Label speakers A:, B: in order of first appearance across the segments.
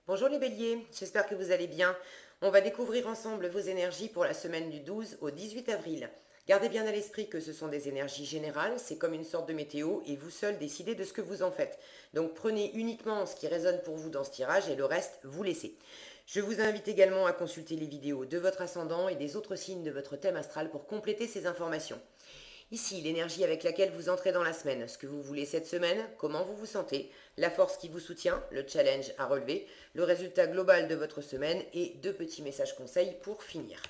A: Bonjour les béliers, j'espère que vous allez bien. On va découvrir ensemble vos énergies pour la semaine du 12 au 18 avril. Gardez bien à l'esprit que ce sont des énergies générales, c'est comme une sorte de météo et vous seul décidez de ce que vous en faites. Donc prenez uniquement ce qui résonne pour vous dans ce tirage et le reste, vous laissez. Je vous invite également à consulter les vidéos de votre ascendant et des autres signes de votre thème astral pour compléter ces informations. Ici, l'énergie avec laquelle vous entrez dans la semaine, ce que vous voulez cette semaine, comment vous vous sentez, la force qui vous soutient, le challenge à relever, le résultat global de votre semaine et deux petits messages conseils pour finir.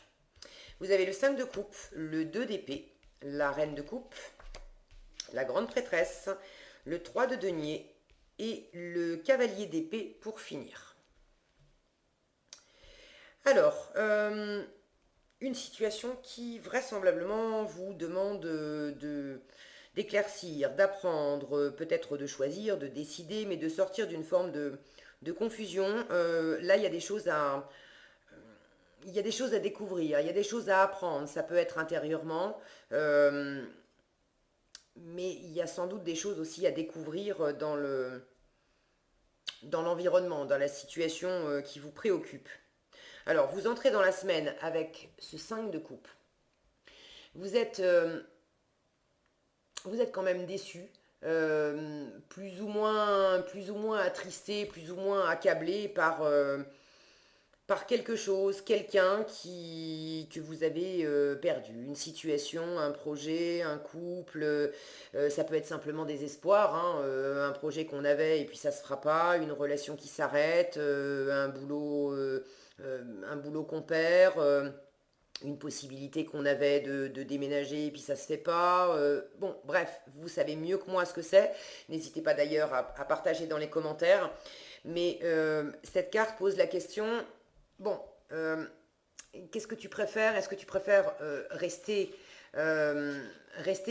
A: Vous avez le 5 de coupe, le 2 d'épée, la reine de coupe, la grande prêtresse, le 3 de denier et le cavalier d'épée pour finir. Alors, une situation qui vraisemblablement vous demande d'éclaircir, d'apprendre, peut-être de choisir, de décider, mais de sortir d'une forme de confusion. Là, il y a des choses à découvrir, il y a des choses à apprendre. Ça peut être intérieurement, mais il y a sans doute des choses aussi à découvrir dans l'environnement, dans la situation qui vous préoccupe. Alors, vous entrez dans la semaine avec ce 5 de coupe. Vous êtes, euh, vous êtes quand même déçu, plus ou moins attristé, plus ou moins accablé par quelque chose, quelqu'un que vous avez perdu, une situation, un projet, un couple, ça peut être simplement des espoirs, hein, un projet qu'on avait et puis ça se fera pas, une relation qui s'arrête, un boulot qu'on perd. Une possibilité qu'on avait de déménager et puis ça se fait pas. Bon, bref, vous savez mieux que moi ce que c'est. N'hésitez pas d'ailleurs à partager dans les commentaires. Mais cette carte pose la question, bon, euh, qu'est-ce que tu préfères? Est-ce que tu préfères rester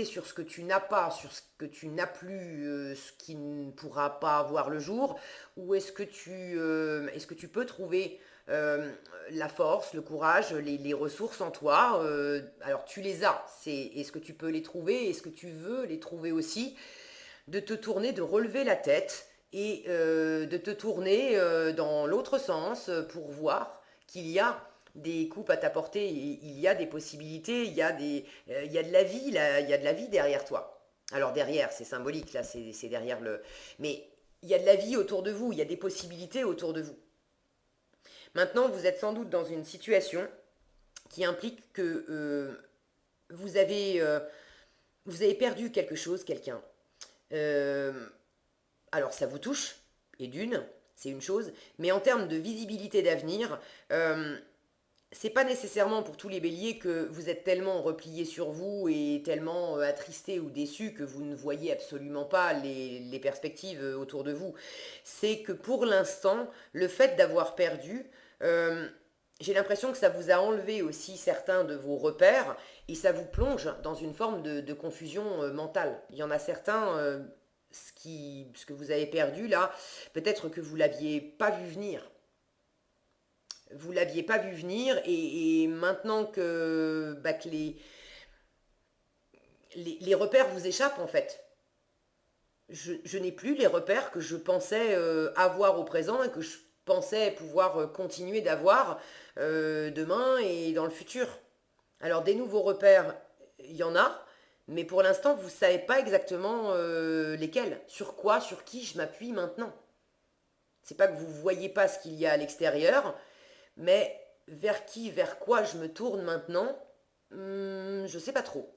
A: sur ce que tu n'as pas, sur ce que tu n'as plus, ce qui ne pourra pas avoir le jour? Ou est-ce que tu peux trouver euh, la force, le courage, les ressources en toi? Alors tu les as, est-ce que tu peux les trouver? Est-ce que tu veux les trouver aussi? De te tourner, de relever la tête et de te tourner dans l'autre sens pour voir qu'il y a des coupes à t'apporter, il y a des possibilités, il y a de la vie, là, il y a de la vie derrière toi. Alors derrière, c'est symbolique, là, c'est derrière le... Mais il y a de la vie autour de vous, il y a des possibilités autour de vous. Maintenant, vous êtes sans doute dans une situation qui implique que euh, vous avez perdu quelque chose, quelqu'un. Euh, alors ça vous touche, et d'une, c'est une chose, mais en termes de visibilité d'avenir, c'est pas nécessairement pour tous les béliers que vous êtes tellement repliés sur vous et tellement attristés ou déçus que vous ne voyez absolument pas les perspectives autour de vous. C'est que pour l'instant, le fait d'avoir perdu, euh, j'ai l'impression que ça vous a enlevé aussi certains de vos repères et ça vous plonge dans une forme de confusion mentale. Il y en a certains, ce que vous avez perdu là, peut-être que vous l'aviez pas vu venir. Vous l'aviez pas vu venir et maintenant que les repères vous échappent en fait. Je n'ai plus les repères que je pensais avoir au présent et que je pensais pouvoir continuer d'avoir demain et dans le futur. Alors des nouveaux repères, il y en a, mais pour l'instant vous ne savez pas exactement lesquels, sur quoi, sur qui je m'appuie maintenant. C'est pas que vous ne voyez pas ce qu'il y a à l'extérieur, mais vers qui, vers quoi je me tourne maintenant, je ne sais pas trop.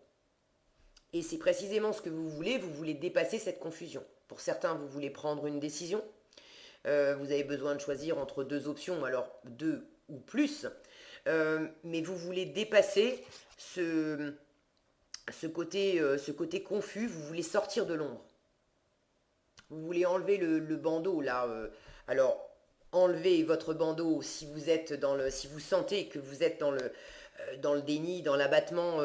A: Et c'est précisément ce que vous voulez dépasser cette confusion. Pour certains, vous voulez prendre une décision, vous avez besoin de choisir entre deux options, alors deux ou plus, mais vous voulez dépasser ce côté confus, vous voulez sortir de l'ombre. Vous voulez enlever le bandeau là. Alors, enlevez votre bandeau si vous êtes si vous sentez que vous êtes dans le déni, dans l'abattement.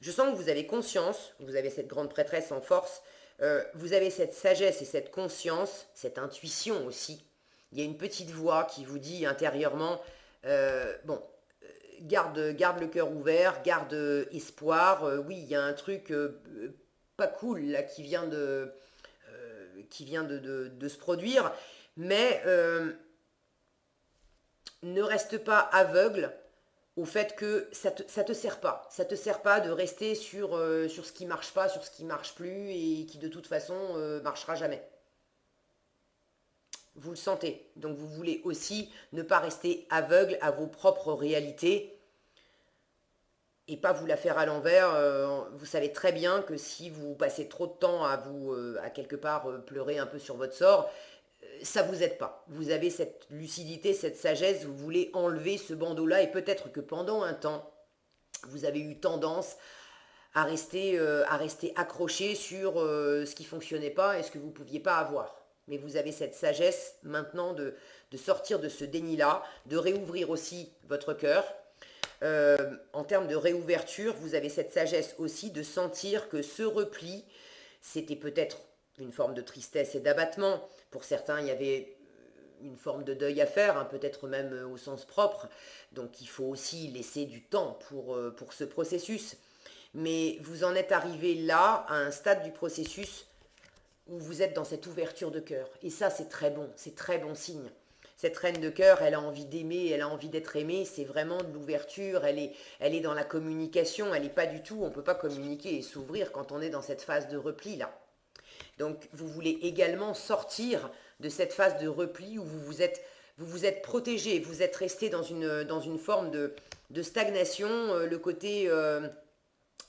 A: Je sens que vous avez conscience, vous avez cette grande prêtresse en force, vous avez cette sagesse et cette conscience, cette intuition aussi. Il y a une petite voix qui vous dit intérieurement, bon, garde le cœur ouvert, garde espoir. Oui, il y a un truc pas cool là qui vient de se produire, mais ne reste pas aveugle au fait que ça te sert pas. Ça te sert pas de rester sur ce qui marche pas, sur ce qui marche plus et qui de toute façon marchera jamais. Vous le sentez. Donc vous voulez aussi ne pas rester aveugle à vos propres réalités et pas vous la faire à l'envers. Vous savez très bien que si vous passez trop de temps à quelque part pleurer un peu sur votre sort, ça vous aide pas. Vous avez cette lucidité, cette sagesse, vous voulez enlever ce bandeau-là et peut-être que pendant un temps, vous avez eu tendance à rester accroché sur ce qui fonctionnait pas et ce que vous pouviez pas avoir. Mais vous avez cette sagesse maintenant de sortir de ce déni-là, de réouvrir aussi votre cœur. En termes de réouverture, vous avez cette sagesse aussi de sentir que ce repli, c'était peut-être une forme de tristesse et d'abattement. Pour certains, il y avait une forme de deuil à faire, hein, peut-être même au sens propre. Donc il faut aussi laisser du temps pour ce processus. Mais vous en êtes arrivé là, à un stade du processus où vous êtes dans cette ouverture de cœur. Et ça, c'est très bon signe. Cette reine de cœur, elle a envie d'aimer, elle a envie d'être aimée, c'est vraiment de l'ouverture, elle est dans la communication, elle n'est pas du tout, on ne peut pas communiquer et s'ouvrir quand on est dans cette phase de repli là. Donc vous voulez également sortir de cette phase de repli où vous vous êtes protégé, vous êtes resté dans une forme de stagnation, le côté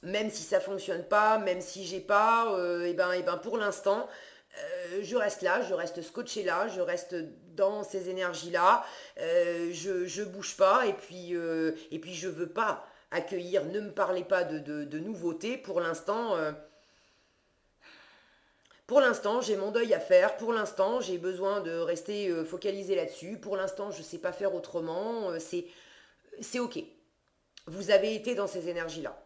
A: même si ça fonctionne pas, même si j'ai pas, et ben pour l'instant, je reste là, je reste scotché là, je reste dans ces énergies-là, je bouge pas, et puis je veux pas accueillir, ne me parlez pas de nouveautés, pour l'instant, j'ai mon deuil à faire, pour l'instant, j'ai besoin de rester focalisé là-dessus, pour l'instant, je sais pas faire autrement, c'est ok. Vous avez été dans ces énergies-là.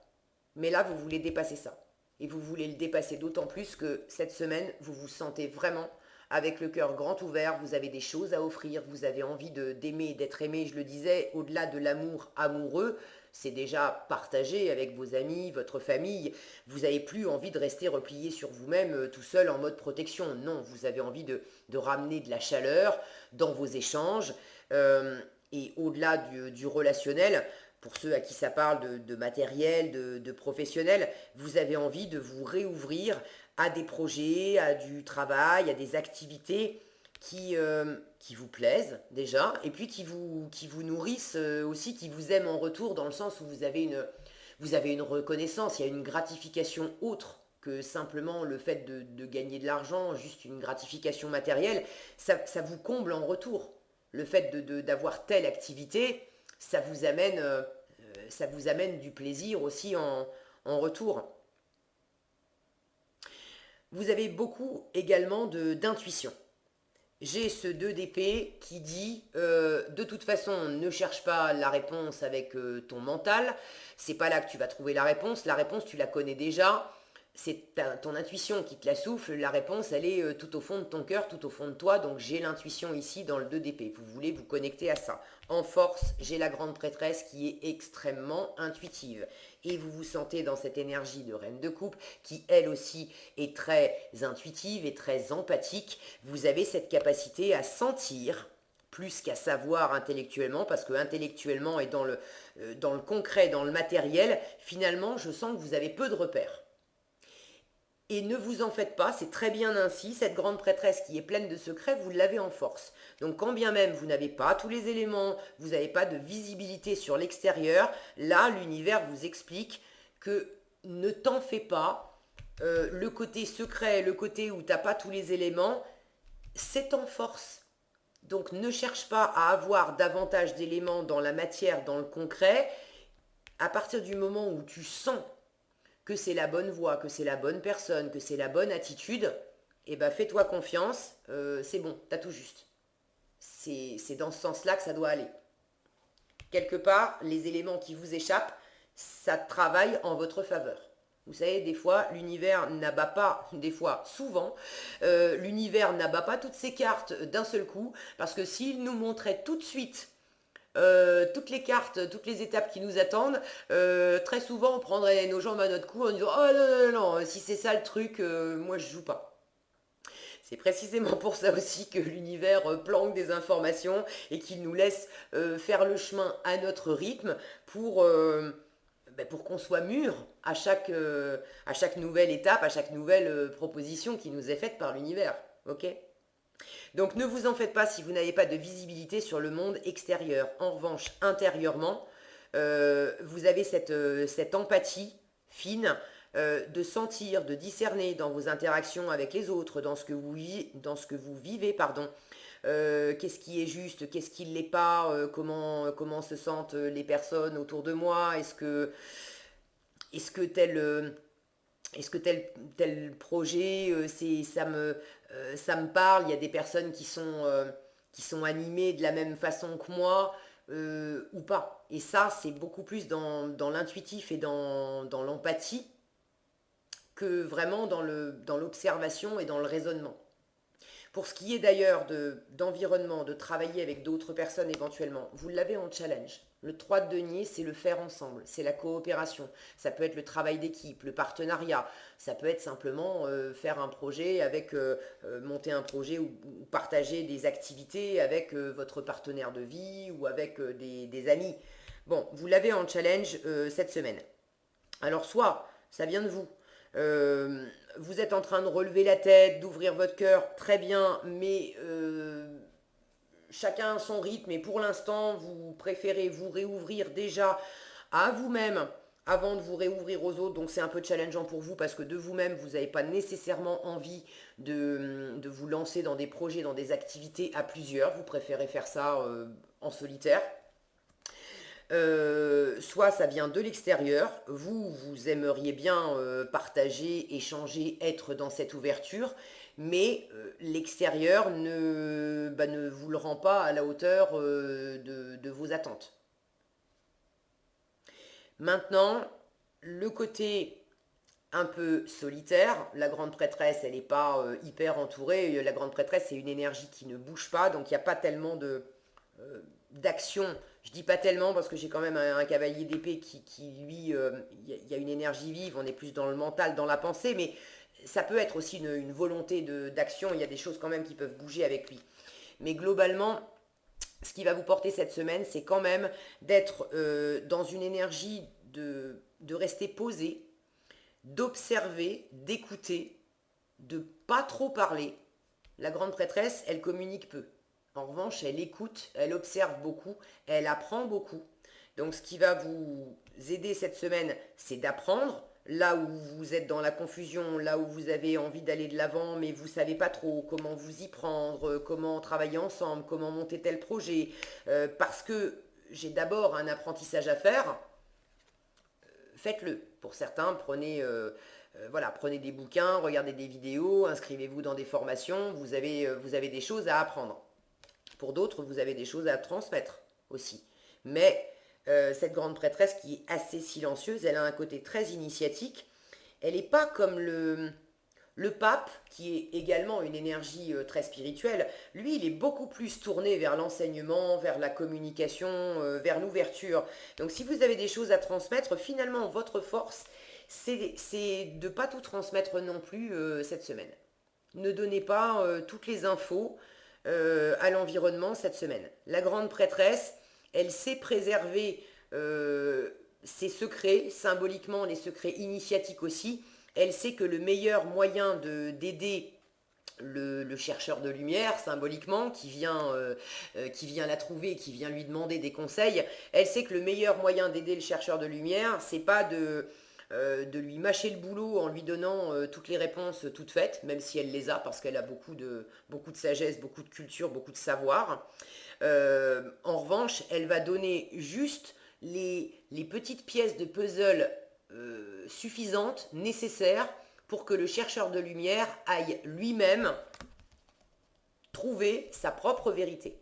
A: Mais là, vous voulez dépasser ça. Et vous voulez le dépasser d'autant plus que cette semaine, vous vous sentez vraiment avec le cœur grand ouvert, vous avez des choses à offrir, vous avez envie d'aimer, d'être aimé, je le disais, au-delà de l'amour amoureux, c'est déjà partagé avec vos amis, votre famille. Vous n'avez plus envie de rester replié sur vous-même tout seul en mode protection. Non, vous avez envie de ramener de la chaleur dans vos échanges. Et au-delà du relationnel, pour ceux à qui ça parle de matériel, de professionnel, vous avez envie de vous réouvrir à des projets, à du travail, à des activités qui vous plaisent déjà, et puis qui vous nourrissent aussi, qui vous aiment en retour, dans le sens où vous avez une reconnaissance, il y a une gratification autre que simplement le fait de gagner de l'argent, juste une gratification matérielle, ça vous comble en retour. Le fait d'avoir telle activité, ça vous amène du plaisir aussi en retour. Vous avez beaucoup également d'intuition. J'ai ce 2 d'épée qui dit de toute façon ne cherche pas la réponse avec ton mental, c'est pas là que tu vas trouver la réponse tu la connais déjà, c'est ton intuition qui te la souffle, la réponse elle est tout au fond de ton cœur, tout au fond de toi, donc j'ai l'intuition ici dans le 2 d'épée, vous voulez vous connecter à ça. En force, j'ai la grande prêtresse qui est extrêmement intuitive. Et vous vous sentez dans cette énergie de reine de coupe qui elle aussi est très intuitive et très empathique. Vous avez cette capacité à sentir plus qu'à savoir intellectuellement, parce que intellectuellement et dans le concret, dans le matériel, finalement je sens que vous avez peu de repères. Et ne vous en faites pas, c'est très bien ainsi, cette grande prêtresse qui est pleine de secrets, vous l'avez en force. Donc quand bien même vous n'avez pas tous les éléments, vous n'avez pas de visibilité sur l'extérieur, là l'univers vous explique que ne t'en fais pas, le côté secret, le côté où tu n'as pas tous les éléments, c'est en force. Donc ne cherche pas à avoir davantage d'éléments dans la matière, dans le concret, à partir du moment où tu sens que c'est la bonne voie, que c'est la bonne personne, que c'est la bonne attitude, eh ben fais-toi confiance, c'est bon, t'as tout juste. C'est dans ce sens-là que ça doit aller. Quelque part, les éléments qui vous échappent, ça travaille en votre faveur. Vous savez, des fois, l'univers n'abat pas, des fois, souvent, l'univers n'abat pas toutes ses cartes d'un seul coup, parce que s'il nous montrait tout de suite toutes les cartes, toutes les étapes qui nous attendent, très souvent on prendrait nos jambes à notre cou en disant oh non, non, non, si c'est ça le truc, moi je joue pas. C'est précisément pour ça aussi que l'univers planque des informations et qu'il nous laisse faire le chemin à notre rythme pour qu'on soit mûr à chaque nouvelle étape, à chaque nouvelle proposition qui nous est faite par l'univers. Ok? Donc ne vous en faites pas si vous n'avez pas de visibilité sur le monde extérieur. En revanche, intérieurement, vous avez cette empathie fine de sentir, de discerner dans vos interactions avec les autres, dans ce que vous vivez, pardon. Qu'est-ce qui est juste, qu'est-ce qui ne l'est pas, comment se sentent les personnes autour de moi, est-ce que tel projet, ça me parle, il y a des personnes qui sont animées de la même façon que moi, ou pas. Et ça, c'est beaucoup plus dans l'intuitif et dans l'empathie que vraiment dans l'observation et dans le raisonnement. Pour ce qui est d'ailleurs d'environnement, de travailler avec d'autres personnes éventuellement, vous l'avez en challenge. Le 3 de denier, c'est le faire ensemble, c'est la coopération. Ça peut être le travail d'équipe, le partenariat. Ça peut être simplement faire un projet monter un projet ou partager des activités avec votre partenaire de vie ou avec des amis. Bon, vous l'avez en challenge cette semaine. Alors soit ça vient de vous, euh, vous êtes en train de relever la tête, d'ouvrir votre cœur, très bien, mais chacun a son rythme et pour l'instant, vous préférez vous réouvrir déjà à vous-même avant de vous réouvrir aux autres. Donc c'est un peu challengeant pour vous parce que de vous-même, vous n'avez pas nécessairement envie de vous lancer dans des projets, dans des activités à plusieurs. Vous préférez faire ça en solitaire. Soit ça vient de l'extérieur, vous aimeriez bien partager, échanger, être dans cette ouverture, mais l'extérieur ne vous le rend pas à la hauteur de vos attentes. Maintenant, le côté un peu solitaire, la grande prêtresse, elle n'est pas hyper entourée, la grande prêtresse, c'est une énergie qui ne bouge pas, donc il n'y a pas tellement d'action. Je dis pas tellement parce que j'ai quand même un cavalier d'épée qui lui, il y a une énergie vive, on est plus dans le mental, dans la pensée, mais ça peut être aussi une volonté d'action, il y a des choses quand même qui peuvent bouger avec lui. Mais globalement, ce qui va vous porter cette semaine, c'est quand même d'être dans une énergie de rester posé, d'observer, d'écouter, de pas trop parler. La grande prêtresse, elle communique peu. En revanche, elle écoute, elle observe beaucoup, elle apprend beaucoup. Donc ce qui va vous aider cette semaine, c'est d'apprendre. Là où vous êtes dans la confusion, là où vous avez envie d'aller de l'avant, mais vous ne savez pas trop comment vous y prendre, comment travailler ensemble, comment monter tel projet, parce que j'ai d'abord un apprentissage à faire, faites-le. Pour certains, prenez des bouquins, regardez des vidéos, inscrivez-vous dans des formations, vous avez des choses à apprendre. Pour d'autres, vous avez des choses à transmettre aussi. Mais cette grande prêtresse qui est assez silencieuse, elle a un côté très initiatique. Elle n'est pas comme le pape, qui est également une énergie très spirituelle. Lui, il est beaucoup plus tourné vers l'enseignement, vers la communication, vers l'ouverture. Donc si vous avez des choses à transmettre, finalement, votre force, c'est de ne pas tout transmettre non plus cette semaine. Ne donnez pas toutes les infos à l'environnement cette semaine. La grande prêtresse, elle sait préserver ses secrets, symboliquement les secrets initiatiques aussi. Elle sait que le meilleur moyen d'aider le chercheur de lumière, symboliquement, qui vient la trouver, qui vient lui demander des conseils, elle sait que le meilleur moyen d'aider le chercheur de lumière, c'est pas de lui mâcher le boulot en lui donnant toutes les réponses toutes faites, même si elle les a, parce qu'elle a beaucoup de sagesse, beaucoup de culture, beaucoup de savoir. En revanche, elle va donner juste les petites pièces de puzzle suffisantes, nécessaires, pour que le chercheur de lumière aille lui-même trouver sa propre vérité.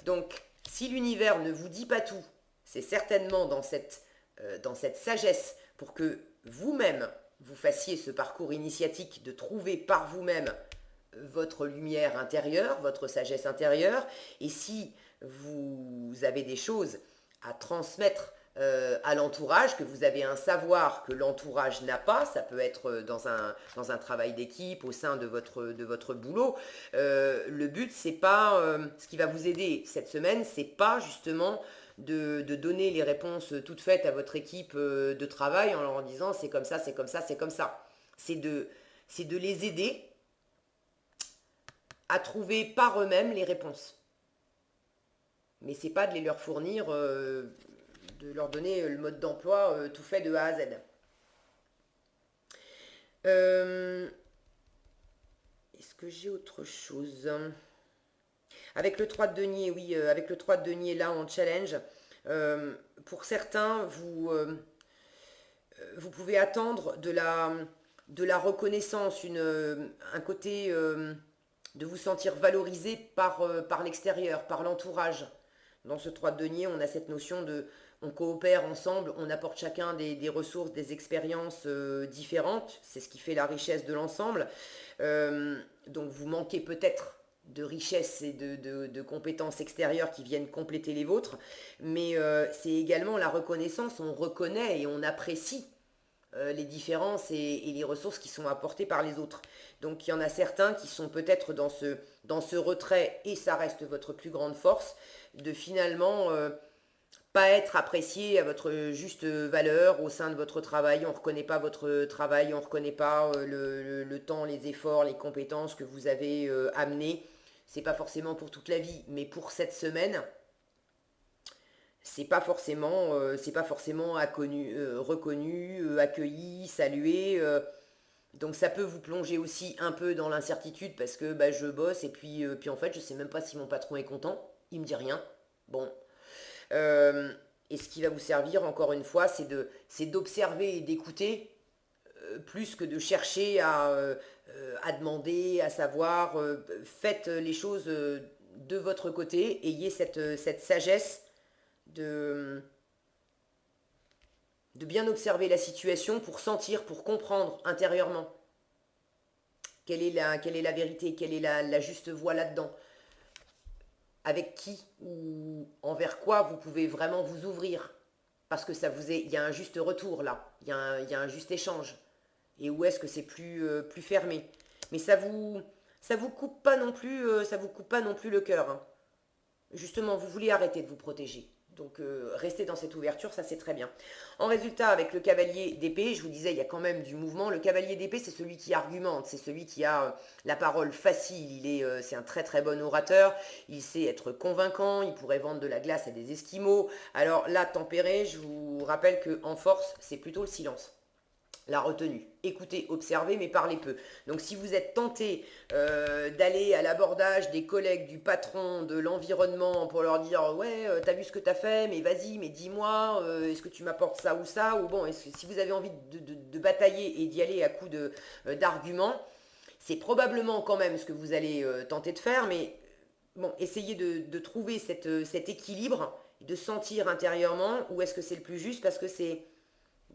A: Donc, si l'univers ne vous dit pas tout, c'est certainement dans cette sagesse pour que vous-même, vous fassiez ce parcours initiatique de trouver par vous-même votre lumière intérieure, votre sagesse intérieure. Et si vous avez des choses à transmettre à l'entourage, que vous avez un savoir que l'entourage n'a pas. Ça peut être dans un travail d'équipe, au sein de votre boulot. Le but, c'est pas ce qui va vous aider cette semaine, c'est pas justement de donner les réponses toutes faites à votre équipe de travail en leur disant c'est comme ça, c'est comme ça, c'est comme ça. C'est de les aider à trouver par eux-mêmes les réponses. Mais c'est pas de les leur fournir, de leur donner le mode d'emploi tout fait de A à Z. Euh, Est-ce que j'ai autre chose? Avec le 3 de denier, oui, avec le 3 de denier là en challenge, euh, pour certains, vous pouvez attendre de la reconnaissance, un côté de vous sentir valorisé par l'extérieur, par l'entourage. Dans ce 3 de denier, on a cette notion on coopère ensemble, on apporte chacun des ressources, des expériences différentes. C'est ce qui fait la richesse de l'ensemble. Donc vous manquez peut-être de richesse et de compétences extérieures qui viennent compléter les vôtres, mais c'est également la reconnaissance, on reconnaît et on apprécie les différences et les ressources qui sont apportées par les autres. Donc il y en a certains qui sont peut-être dans ce retrait, et ça reste votre plus grande force, de finalement pas être apprécié à votre juste valeur au sein de votre travail. On ne reconnaît pas votre travail, on ne reconnaît pas le temps, les efforts, les compétences que vous avez amenés. C'est pas forcément pour toute la vie, mais pour cette semaine, c'est pas forcément reconnu, accueilli, salué. Donc ça peut vous plonger aussi un peu dans l'incertitude parce que bah, je bosse et puis en fait je sais même pas si mon patron est content, il me dit rien. Bon. Euh, et ce qui va vous servir encore une fois, c'est d'observer et d'écouter plus que de chercher à demander, à savoir. Faites les choses de votre côté, ayez cette sagesse de, de bien observer la situation pour sentir, pour comprendre intérieurement quelle est la vérité, quelle est la juste voie là-dedans, avec qui ou envers quoi vous pouvez vraiment vous ouvrir, parce que il y a un juste retour là, il y a un juste échange, et où est-ce que c'est plus fermé. Mais ça vous coupe pas non plus, ça vous coupe pas non plus le cœur, hein. Justement, vous voulez arrêter de vous protéger. Donc, rester dans cette ouverture, ça c'est très bien. En résultat, avec le cavalier d'épée, je vous disais, il y a quand même du mouvement. Le cavalier d'épée, c'est celui qui argumente, c'est celui qui a la parole facile. C'est un très très bon orateur. Il sait être convaincant. Il pourrait vendre de la glace à des Esquimaux. Alors là, tempéré, je vous rappelle que en force, c'est plutôt le silence. La retenue. Écoutez, observez, mais parlez peu. Donc si vous êtes tenté d'aller à l'abordage des collègues, du patron, de l'environnement pour leur dire ouais, t'as vu ce que t'as fait, mais vas-y, mais dis-moi, est-ce que tu m'apportes ça ou ça, ou bon, si vous avez envie de batailler et d'y aller à coups d'arguments, c'est probablement quand même ce que vous allez tenter de faire, mais bon, essayez de trouver cet équilibre, de sentir intérieurement où est-ce que c'est le plus juste, parce que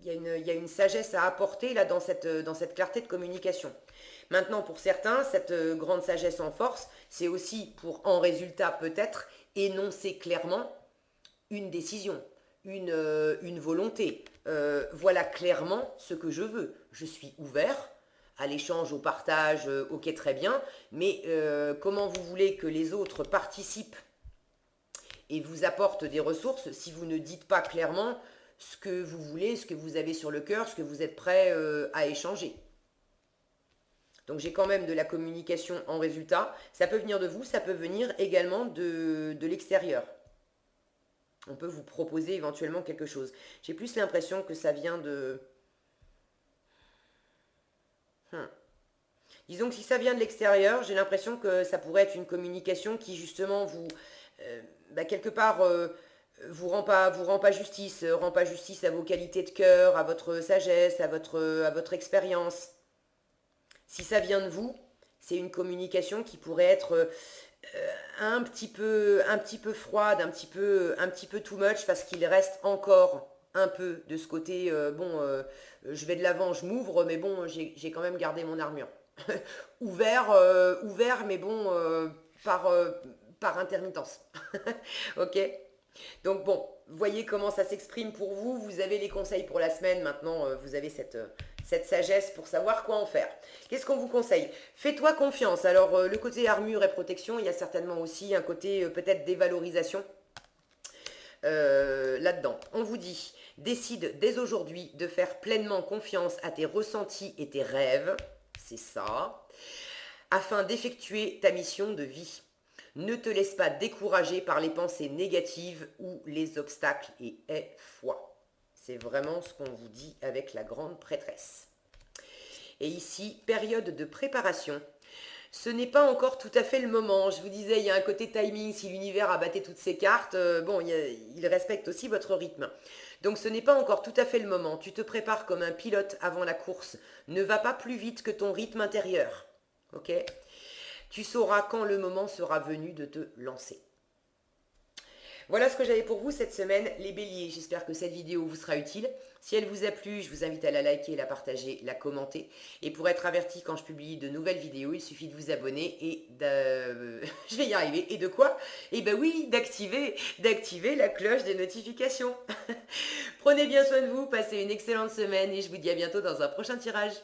A: il y a une sagesse à apporter là dans cette clarté de communication. Maintenant, pour certains, cette grande sagesse en force, c'est aussi pour, en résultat peut-être, énoncer clairement une décision, une volonté. Voilà clairement ce que je veux. Je suis ouvert à l'échange, au partage, ok très bien, mais comment vous voulez que les autres participent et vous apportent des ressources si vous ne dites pas clairement ce que vous voulez, ce que vous avez sur le cœur, ce que vous êtes prêt à échanger. Donc j'ai quand même de la communication en résultat. Ça peut venir de vous, ça peut venir également de l'extérieur. On peut vous proposer éventuellement quelque chose. J'ai plus l'impression que ça vient de... Hmm. Disons que si ça vient de l'extérieur, j'ai l'impression que ça pourrait être une communication qui justement quelque part, vous rend pas justice, rend pas justice à vos qualités de cœur, à votre sagesse, à votre expérience. Si ça vient de vous, c'est une communication qui pourrait être un petit peu froide, un petit peu too much, parce qu'il reste encore un peu de ce côté, je vais de l'avant, je m'ouvre, mais bon, j'ai quand même gardé mon armure. Ouvert, mais bon, par intermittence. Ok? Donc bon, voyez comment ça s'exprime pour vous. Vous avez les conseils pour la semaine. Maintenant, vous avez cette sagesse pour savoir quoi en faire. Qu'est-ce qu'on vous conseille? Fais-toi confiance. Alors, le côté armure et protection, il y a certainement aussi un côté peut-être dévalorisation là-dedans. On vous dit, décide dès aujourd'hui de faire pleinement confiance à tes ressentis et tes rêves. C'est ça. Afin d'effectuer ta mission de vie. Ne te laisse pas décourager par les pensées négatives ou les obstacles et aie foi. C'est vraiment ce qu'on vous dit avec la grande prêtresse. Et ici, période de préparation. Ce n'est pas encore tout à fait le moment. Je vous disais, il y a un côté timing. Si l'univers a batté toutes ses cartes, il respecte aussi votre rythme. Donc ce n'est pas encore tout à fait le moment. Tu te prépares comme un pilote avant la course. Ne va pas plus vite que ton rythme intérieur. Ok ? Tu sauras quand le moment sera venu de te lancer. Voilà ce que j'avais pour vous cette semaine, les béliers. J'espère que cette vidéo vous sera utile. Si elle vous a plu, je vous invite à la liker, la partager, la commenter. Et pour être averti quand je publie de nouvelles vidéos, il suffit de vous abonner et je vais y arriver. Et de quoi? Eh ben oui, d'activer la cloche des notifications. Prenez bien soin de vous, passez une excellente semaine et je vous dis à bientôt dans un prochain tirage.